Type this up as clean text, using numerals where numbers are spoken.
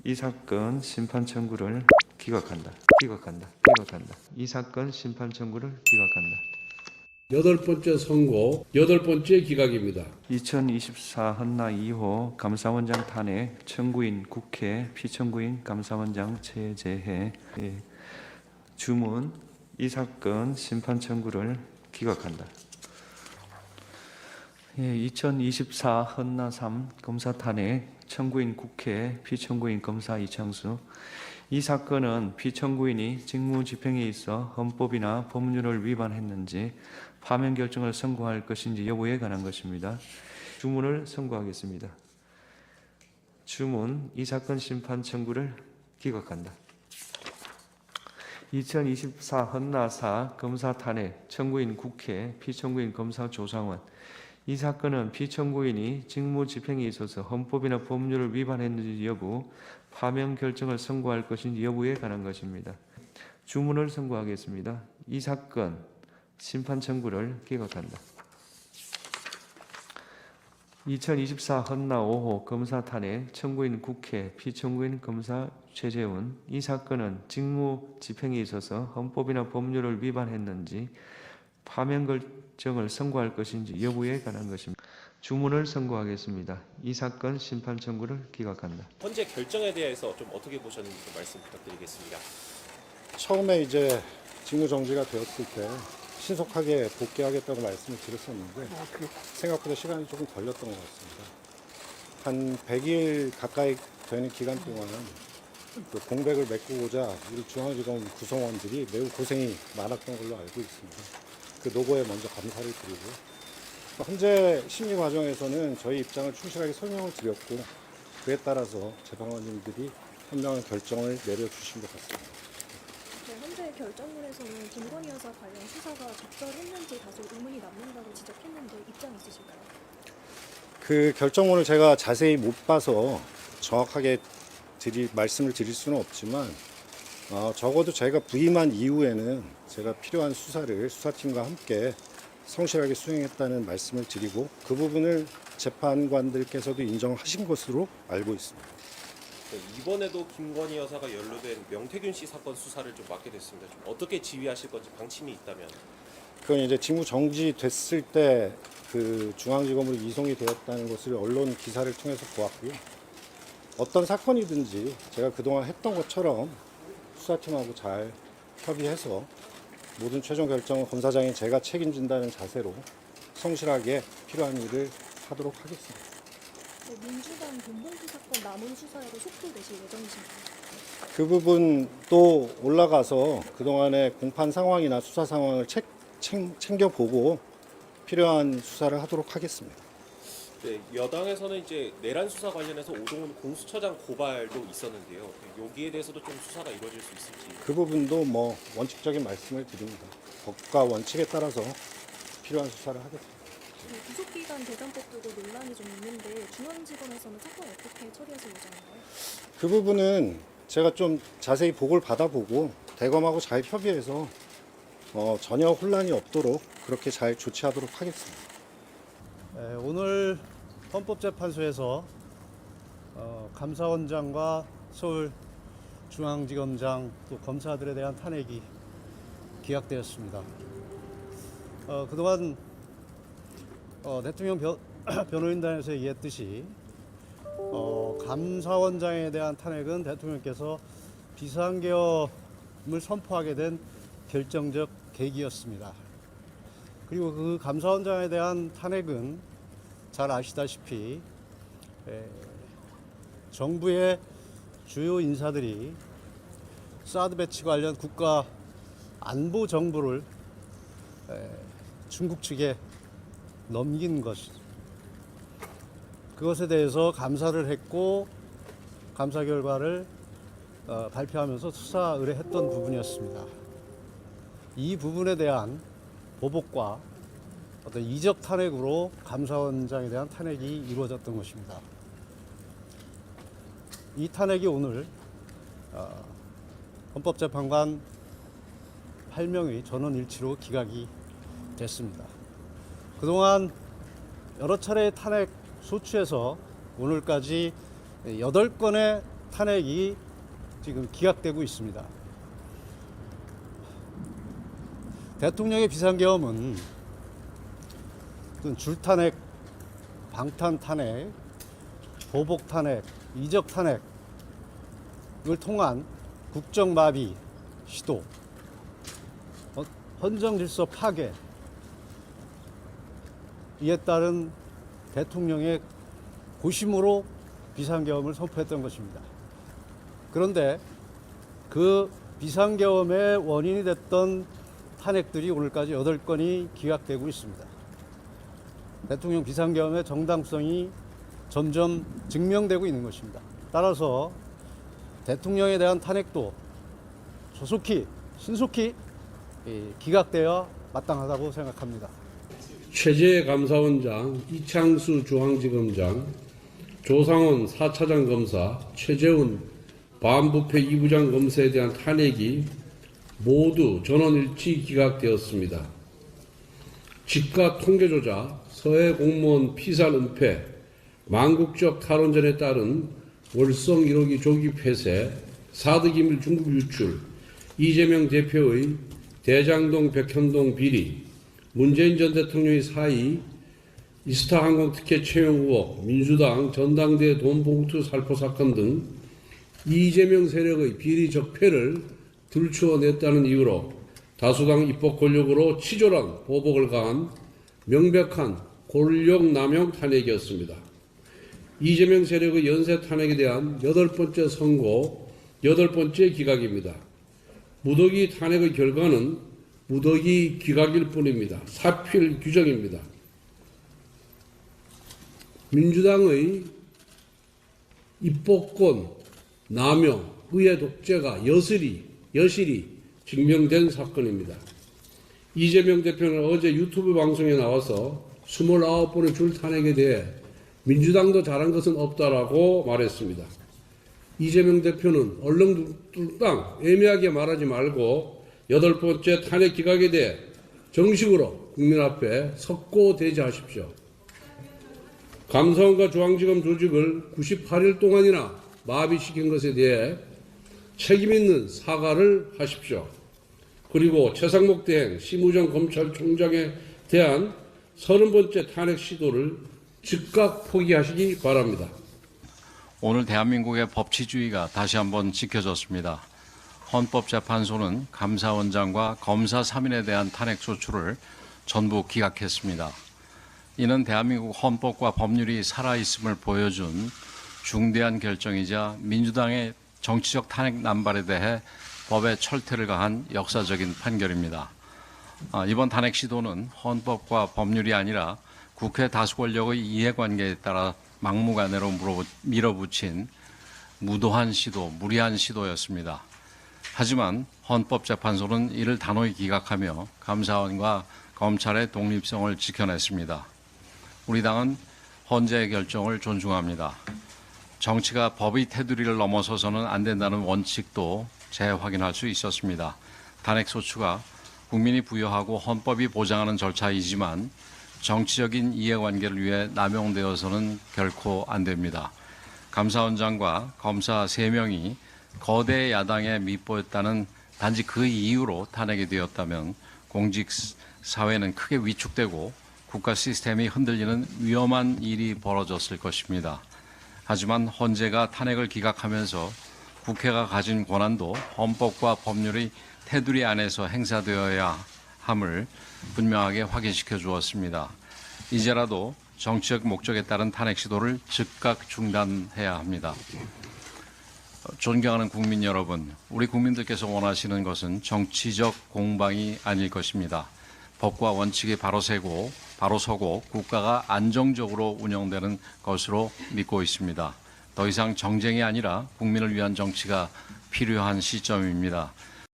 이 사건 심판 청구를 기각한다. 이 사건 심판 청구를 기각한다. 여덟 번째 선고, 여덟 번째 기각입니다. 2024 헌나 2호 감사원장 탄핵 청구인 국회 피청구인 감사원장 최재해 주문 이 사건 심판 청구를 기각한다. 2024 헌나 3 검사 탄핵 청구인 국회 피청구인 검사 이창수 이 사건은 피청구인이 직무집행에 있어 헌법이나 법률을 위반했는지 파면 결정을 선고할 것인지 여부에 관한 것입니다. 주문을 선고하겠습니다. 주문 이 사건 심판 청구를 기각한다. 2024 헌나 4 검사 탄핵 청구인 국회 피청구인 검사 조상원 이 사건은 피청구인이 직무집행에 있어서 헌법이나 법률을 위반했는지 여부, 파면 결정을 선고할 것인지 여부에 관한 것입니다. 주문을 선고하겠습니다. 이 사건 심판 청구를 기각한다. 2024 헌나 5호 검사 탄핵 청구인 국회 피청구인 검사 최재훈 이 사건은 직무집행에 있어서 헌법이나 법률을 위반했는지 파면 결정을 선고할 것인지 여부에 관한 것입니다. 주문을 선고하겠습니다. 이 사건 심판 청구를 기각한다. 현재 결정에 대해서 좀 어떻게 보셨는지 좀 말씀 부탁드리겠습니다. 처음에 이제 직무 정지가 되었을 때 신속하게 복귀하겠다고 말씀을 드렸었는데 생각보다 시간이 조금 걸렸던 것 같습니다. 한 100일 가까이 되는 기간 동안 그 공백을 메꾸고자 우리 중앙지검 구성원들이 매우 고생이 많았던 걸로 알고 있습니다. 그 노고에 먼저 감사를 드리고 현재 심리 과정에서는 저희 입장을 충실하게 설명을 드렸고 그에 따라서 재판관님들이 현명한 결정을 내려주신 것 같습니다. 네, 현재 결정문에서는 김건희 여사 관련 수사가 적절했는지 다소 의문이 남는다고 지적했는데 입장 있으실까요? 그 결정문을 제가 자세히 못 봐서 정확하게 말씀을 드릴 수는 없지만 적어도 제가 부임한 이후에는 제가 필요한 수사를 수사팀과 함께 성실하게 수행했다는 말씀을 드리고 그 부분을 재판관들께서도 인정하신 것으로 알고 있습니다. 네, 이번에도 김건희 여사가 연루된 명태균 씨 사건 수사를 좀 맡게 됐습니다. 좀 어떻게 지휘하실 건지 방침이 있다면? 그건 이제 직무 정지됐을 때 그 중앙지검으로 이송이 되었다는 것을 언론 기사를 통해서 보았고요. 어떤 사건이든지 제가 그동안 했던 것처럼 수사팀하고 잘 협의해서 모든 최종 결정은 검사장인 제가 책임진다는 자세로 성실하게 필요한 일을 하도록 하겠습니다. 네, 민주당 돈봉투 사건 남은 수사에도 속도 내실 예정이신가요? 그 부분 또 올라가서 그동안의 공판 상황이나 수사 상황을 챙겨보고 필요한 수사를 하도록 하겠습니다. 네, 여당에서는 이제 내란 수사 관련해서 오동훈 공수처장 고발도 있었는데요. 여기에 대해서도 좀 수사가 이루어질 수 있을지. 그 부분도 뭐 원칙적인 말씀을 드립니다. 법과 원칙에 따라서 필요한 수사를 하겠습니다. 네, 구속기간 대장법 두고 논란이 좀 있는데 중앙지검에서는 사건 어떻게 처리하실 예정인가요? 그 부분은 제가 좀 자세히 보고를 받아보고 대검하고 잘 협의해서 전혀 혼란이 없도록 그렇게 잘 조치하도록 하겠습니다. 오늘 헌법재판소에서 감사원장과 서울중앙지검장 또 검사들에 대한 탄핵이 기각되었습니다. 그동안 대통령 변호인단에서 얘기했듯이 감사원장에 대한 탄핵은 대통령께서 비상계엄을 선포하게 된 결정적 계기였습니다. 그리고 그 감사원장에 대한 탄핵은 잘 아시다시피 정부의 주요 인사들이 사드 배치 관련 국가 안보 정보를 중국 측에 넘긴 것, 그것에 대해서 감사를 했고 감사 결과를 발표하면서 수사 의뢰했던 부분이었습니다. 이 부분에 대한 보복과 어떤 이적 탄핵으로 감사원장에 대한 탄핵이 이루어졌던 것입니다. 이 탄핵이 오늘 헌법재판관 8명의 전원일치로 기각이 됐습니다. 그동안 여러 차례 탄핵 소추에서 오늘까지 8건의 탄핵이 지금 기각되고 있습니다. 대통령의 비상계엄은 줄탄핵, 방탄탄핵, 보복탄핵, 이적탄핵을 통한 국정마비 시도, 헌정질서 파괴, 이에 따른 대통령의 고심으로 비상계엄을 선포했던 것입니다. 그런데 그 비상계엄의 원인이 됐던 탄핵들이 오늘까지 8건이 기각되고 있습니다. 대통령 비상계엄의 정당성이 점점 증명되고 있는 것입니다. 따라서 대통령에 대한 탄핵도 조속히, 신속히 기각되어 마땅하다고 생각합니다. 최재 감사원장, 이창수 중앙지검장, 조상원 4차장 검사, 최재훈 반부패 2부장 검사에 대한 탄핵이 모두 전원일치 기각되었습니다. 집과 통계조작, 서해 공무원 피살 은폐, 망국적 탈원전에 따른 월성 1호기 조기 폐쇄, 사드기밀 중국 유출, 이재명 대표의 대장동 백현동 비리, 문재인 전 대통령의 사의, 이스타항공 특혜 채용 의혹, 민주당 전당대 돈봉투 살포 사건 등 이재명 세력의 비리 적폐를 들추어냈다는 이유로 다수당 입법 권력으로 치졸한 보복을 가한 명백한 권력 남용 탄핵이었습니다. 이재명 세력의 연쇄 탄핵에 대한 8번째 선고, 8번째 기각입니다. 무더기 탄핵의 결과는 무더기 기각일 뿐입니다. 사필 규정입니다. 민주당의 입법권 남용, 의회 독재가 여실히 증명된 사건입니다. 이재명 대표는 어제 유튜브 방송에 나와서 29번의 줄 탄핵에 대해 민주당도 잘한 것은 없다라고 말했습니다. 이재명 대표는 얼렁뚱땅 애매하게 말하지 말고 8번째 탄핵 기각에 대해 정식으로 국민 앞에 석고대지하십시오. 감사원과 중앙지검 조직을 98일 동안이나 마비시킨 것에 대해 책임있는 사과를 하십시오. 그리고 최상목 대행 심우정 검찰총장에 대한 30번째 탄핵 시도를 즉각 포기하시기 바랍니다. 오늘 대한민국의 법치주의가 다시 한번 지켜졌습니다. 헌법재판소는 감사원장과 검사 3인에 대한 탄핵 소추를 전부 기각했습니다. 이는 대한민국 헌법과 법률이 살아있음을 보여준 중대한 결정이자 민주당의 정치적 탄핵 남발에 대해 법의 철퇴를 가한 역사적인 판결입니다. 이번 탄핵 시도는 헌법과 법률이 아니라 국회 다수 권력의 이해관계에 따라 막무가내로 밀어붙인 무도한 시도, 무리한 시도였습니다. 하지만 헌법재판소는 이를 단호히 기각하며 감사원과 검찰의 독립성을 지켜냈습니다. 우리 당은 헌재의 결정을 존중합니다. 정치가 법의 테두리를 넘어서서는 안 된다는 원칙도 재확인할 수 있었습니다. 탄핵소추가 국민이 부여하고 헌법이 보장하는 절차이지만 정치적인 이해관계를 위해 남용되어서는 결코 안 됩니다. 감사원장과 검사 3명이 거대 야당에 밉보였다는 단지 그 이유로 탄핵이 되었다면 공직사회는 크게 위축되고 국가 시스템이 흔들리는 위험한 일이 벌어졌을 것입니다. 하지만 헌재가 탄핵을 기각하면서 국회가 가진 권한도 헌법과 법률의 테두리 안에서 행사되어야 함을 분명하게 확인시켜 주었습니다. 이제라도 정치적 목적에 따른 탄핵 시도를 즉각 중단해야 합니다. 존경하는 국민 여러분, 우리 국민들께서 원하시는 것은 정치적 공방이 아닐 것입니다. 법과 원칙이 바로 서고 국가가 안정적으로 운영되는 것으로 믿고 있습니다. 더 이상 정쟁이 아니라 국민을 위한 정치가 필요한 시점입니다.